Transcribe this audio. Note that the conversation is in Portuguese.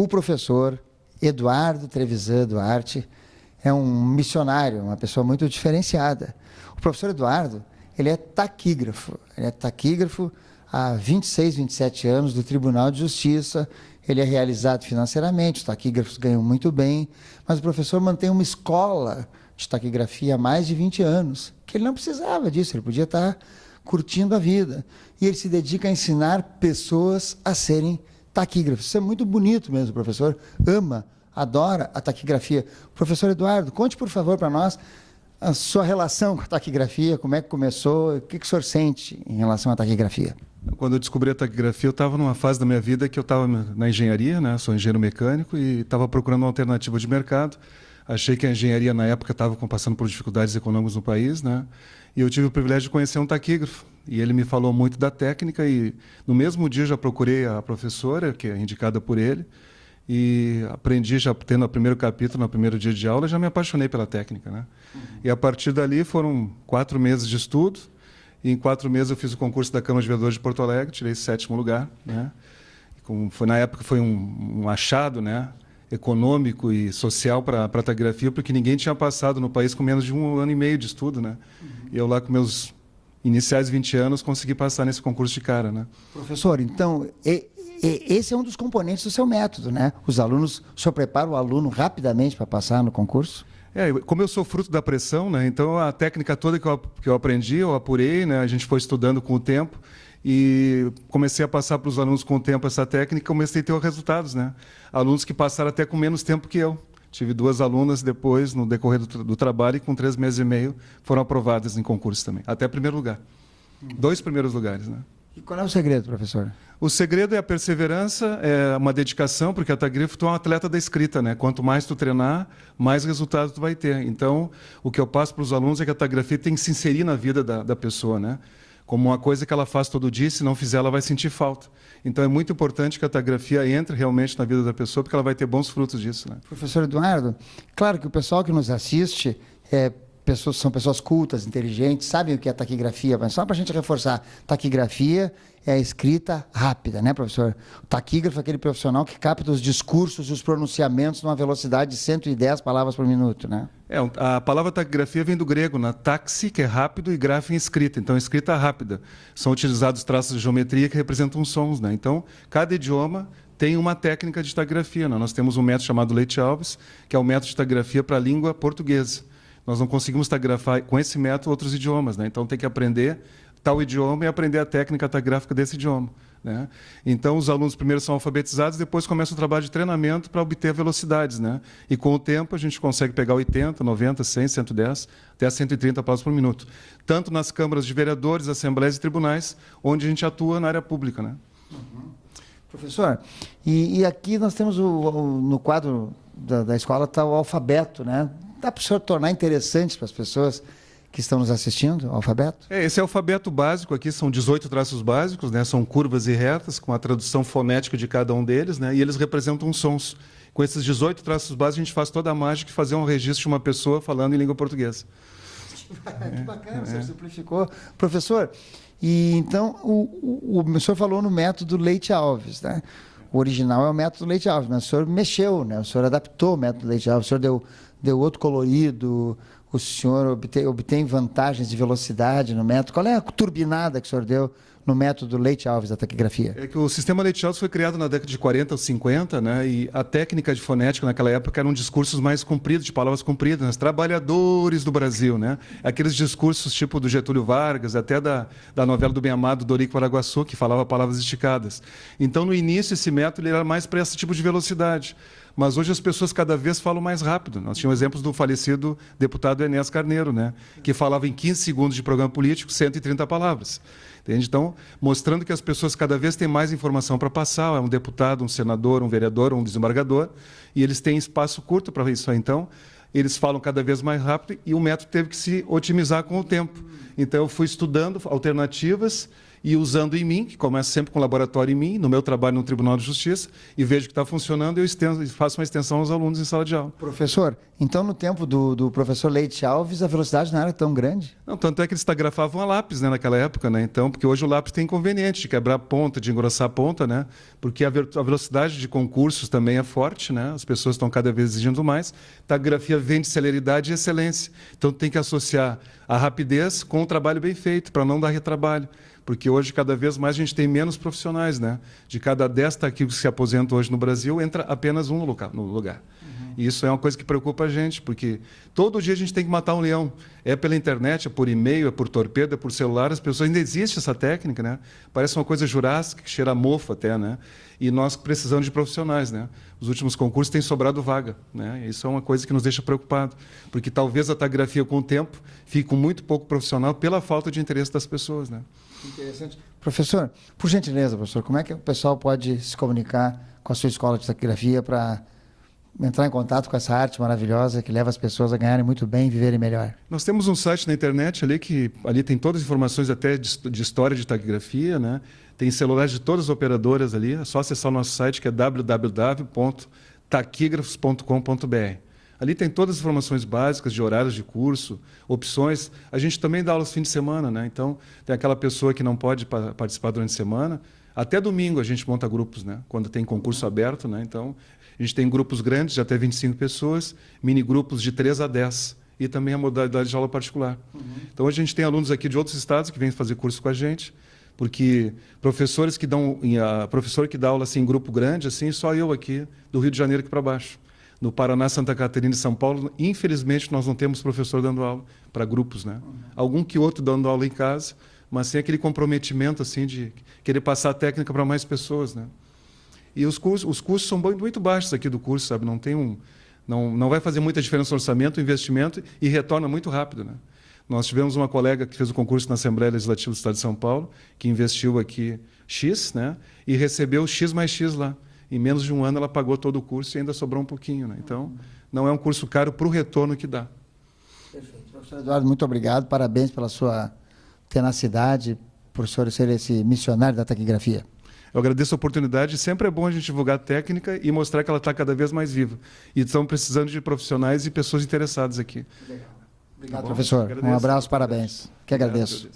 O professor Eduardo Trevisan Duarte é um missionário, uma pessoa muito diferenciada. O professor Eduardo, ele é taquígrafo há 26, 27 anos do Tribunal de Justiça. Ele é realizado financeiramente, os taquígrafos ganham muito bem, mas o professor mantém uma escola de taquigrafia há mais de 20 anos, que ele não precisava disso, ele podia estar curtindo a vida. E ele se dedica a ensinar pessoas a serem taquígrafos. Isso é muito bonito mesmo, o professor ama, adora a taquigrafia. Professor Eduardo, conte, por favor, para nós a sua relação com a taquigrafia, como é que começou, o que o senhor sente em relação à taquigrafia? Quando eu descobri a taquigrafia, eu estava numa fase da minha vida que eu estava na engenharia, né? Sou engenheiro mecânico e estava procurando uma alternativa de mercado. Achei que a engenharia, na época, estava passando por dificuldades econômicas no país, né? E eu tive o privilégio de conhecer um taquígrafo. E ele me falou muito da técnica e, no mesmo dia, já procurei a professora, que é indicada por ele, e aprendi, já tendo o primeiro capítulo, no primeiro dia de aula, já me apaixonei pela técnica, né? E, a partir dali, foram 4 meses de estudo. E em 4 meses eu fiz o concurso da Câmara de Vereadores de Porto Alegre, tirei 7º lugar, né? Na época foi um achado, né, econômico e social para a taquigrafia, porque ninguém tinha passado no país com menos de 1 ano e meio de estudo, né? E eu lá com meus iniciais 20 anos consegui passar nesse concurso de cara, né? Professor, então, esse é um dos componentes do seu método, né? Os alunos, o senhor prepara o aluno rapidamente para passar no concurso? Como eu sou fruto da pressão, né, então a técnica toda que eu aprendi, eu apurei, né, a gente foi estudando com o tempo e comecei a passar para os alunos com o tempo essa técnica e comecei a ter os resultados, né? Alunos que passaram até com menos tempo que eu. Tive 2 alunas depois, no decorrer do trabalho, e com 3 meses e meio foram aprovadas em concurso também, até primeiro lugar. 2 primeiros lugares, né? E qual é o segredo, professor? O segredo é a perseverança, é uma dedicação, porque a taquigrafo tu é um atleta da escrita, né? Quanto mais tu treinar, mais resultado tu vai ter. Então, o que eu passo para os alunos é que a taquigrafia tem que se inserir na vida da pessoa, né? Como uma coisa que ela faz todo dia, se não fizer, ela vai sentir falta. Então, é muito importante que a taquigrafia entre realmente na vida da pessoa, porque ela vai ter bons frutos disso, né? Professor Eduardo, claro que o pessoal que nos assiste são pessoas cultas, inteligentes, sabem o que é taquigrafia, mas só para a gente reforçar, taquigrafia é a escrita rápida, né, professor? O taquígrafo é aquele profissional que capta os discursos e os pronunciamentos numa velocidade de 110 palavras por minuto, né? A palavra taquigrafia vem do grego, né? Taxi, que é rápido, e grafo em escrita. Então, escrita rápida. São utilizados traços de geometria que representam sons, né? Então, cada idioma tem uma técnica de taquigrafia, né? Nós temos um método chamado Leite Alves, que é o método de taquigrafia para a língua portuguesa. Nós não conseguimos taquigrafar com esse método outros idiomas, né? Então tem que aprender tal idioma e aprender a técnica taquigráfica desse idioma, né? Então os alunos primeiro são alfabetizados, depois começa o trabalho de treinamento para obter velocidades, né? E com o tempo a gente consegue pegar 80, 90, 100, 110, até 130 palavras por minuto. Tanto nas câmaras de vereadores, assembleias e tribunais, onde a gente atua na área pública, né? Professor, e aqui nós temos no quadro da escola está o alfabeto, né? Dá para o senhor tornar interessante para as pessoas que estão nos assistindo, o alfabeto? Esse é o alfabeto básico aqui, são 18 traços básicos, né? São curvas e retas, com a tradução fonética de cada um deles, né? E eles representam sons. Com esses 18 traços básicos, a gente faz toda a mágica de fazer um registro de uma pessoa falando em língua portuguesa. Que bacana, o senhor simplificou. Professor, e então o senhor falou no método Leite Alves, né? O original é o método Leite Alves, mas o senhor mexeu, né? O senhor adaptou o método Leite Alves, o senhor deu outro colorido, o senhor obtém vantagens de velocidade no método. Qual é a turbinada que o senhor deu no método Leite Alves da taquigrafia? É que o sistema Leite Alves foi criado na década de 40 ou 50, né? E a técnica de fonética naquela época eram discursos mais compridos, de palavras compridas, né? Trabalhadores do Brasil, né? Aqueles discursos tipo do Getúlio Vargas, até da novela do bem-amado Dorico Paraguaçu, que falava palavras esticadas. Então, no início, esse método ele era mais para esse tipo de velocidade. Mas hoje as pessoas cada vez falam mais rápido. Nós tínhamos exemplos do falecido deputado Enéas Carneiro, né? Que falava em 15 segundos de programa político, 130 palavras. Entende? Então, mostrando que as pessoas cada vez têm mais informação para passar. É um deputado, um senador, um vereador, um desembargador, e eles têm espaço curto para isso. Então, eles falam cada vez mais rápido e o método teve que se otimizar com o tempo. Então, eu fui estudando alternativas e usando em mim, que começa sempre com o laboratório em mim, no meu trabalho no Tribunal de Justiça, e vejo que está funcionando, eu faço uma extensão aos alunos em sala de aula. Professor, então no tempo do professor Leite Alves, a velocidade não era tão grande? Não, tanto é que eles tagrafavam a lápis, né, naquela época, né? Então, porque hoje o lápis tem inconveniente de quebrar a ponta, de engrossar a ponta, né? Porque a velocidade de concursos também é forte, né? As pessoas estão cada vez exigindo mais. Taquigrafia vem de celeridade e excelência. Então tem que associar a rapidez com o trabalho bem feito, para não dar retrabalho. Porque hoje, cada vez mais, a gente tem menos profissionais, né? De cada 10 taquígrafos que se aposentam hoje no Brasil, entra apenas um no lugar. E isso é uma coisa que preocupa a gente, porque todo dia a gente tem que matar um leão. É pela internet, é por e-mail, é por torpedo, é por celular. As pessoas ainda existe essa técnica, né? Parece uma coisa jurássica, que cheira a mofo até, né? E nós precisamos de profissionais, né? Os últimos concursos têm sobrado vaga, né? Isso é uma coisa que nos deixa preocupado, porque talvez a taquigrafia, com o tempo, fique com muito pouco profissional pela falta de interesse das pessoas, né? Interessante. Professor, por gentileza, professor, como é que o pessoal pode se comunicar com a sua escola de taquigrafia para entrar em contato com essa arte maravilhosa que leva as pessoas a ganharem muito bem e viverem melhor? Nós temos um site na internet ali que ali tem todas as informações até de história de taquigrafia, né? Tem celulares de todas as operadoras ali, é só acessar o nosso site que é www.taquigrafos.com.br. Ali tem todas as informações básicas de horários de curso, opções. A gente também dá aulas no fim de semana, né? Então, tem aquela pessoa que não pode participar durante a semana. Até domingo a gente monta grupos, né? Quando tem concurso aberto, né? Então, a gente tem grupos grandes de até 25 pessoas, mini grupos de 3 a 10 e também a modalidade de aula particular. Então, hoje a gente tem alunos aqui de outros estados que vêm fazer curso com a gente, porque professor que dá aula assim, em grupo grande, assim, só eu aqui, do Rio de Janeiro aqui para baixo. No Paraná, Santa Catarina e São Paulo, infelizmente, nós não temos professor dando aula para grupos, né? Algum que outro dando aula em casa, mas sem aquele comprometimento assim de querer passar a técnica para mais pessoas, né? E os custos são muito baixos aqui do curso, sabe? Não vai fazer muita diferença no orçamento, o investimento, e retorna muito rápido, né? Nós tivemos uma colega que fez o concurso na Assembleia Legislativa do Estado de São Paulo, que investiu aqui X, né? E recebeu X mais X lá. Em menos de um ano ela pagou todo o curso e ainda sobrou um pouquinho, né? Então, não é um curso caro para o retorno que dá. Perfeito. Professor Eduardo, muito obrigado. Parabéns pela sua tenacidade, por o senhor ser esse missionário da taquigrafia. Eu agradeço a oportunidade. Sempre é bom a gente divulgar a técnica e mostrar que ela está cada vez mais viva. E estamos precisando de profissionais e pessoas interessadas aqui. Legal. Obrigado, professor. Um abraço, parabéns. Que agradeço.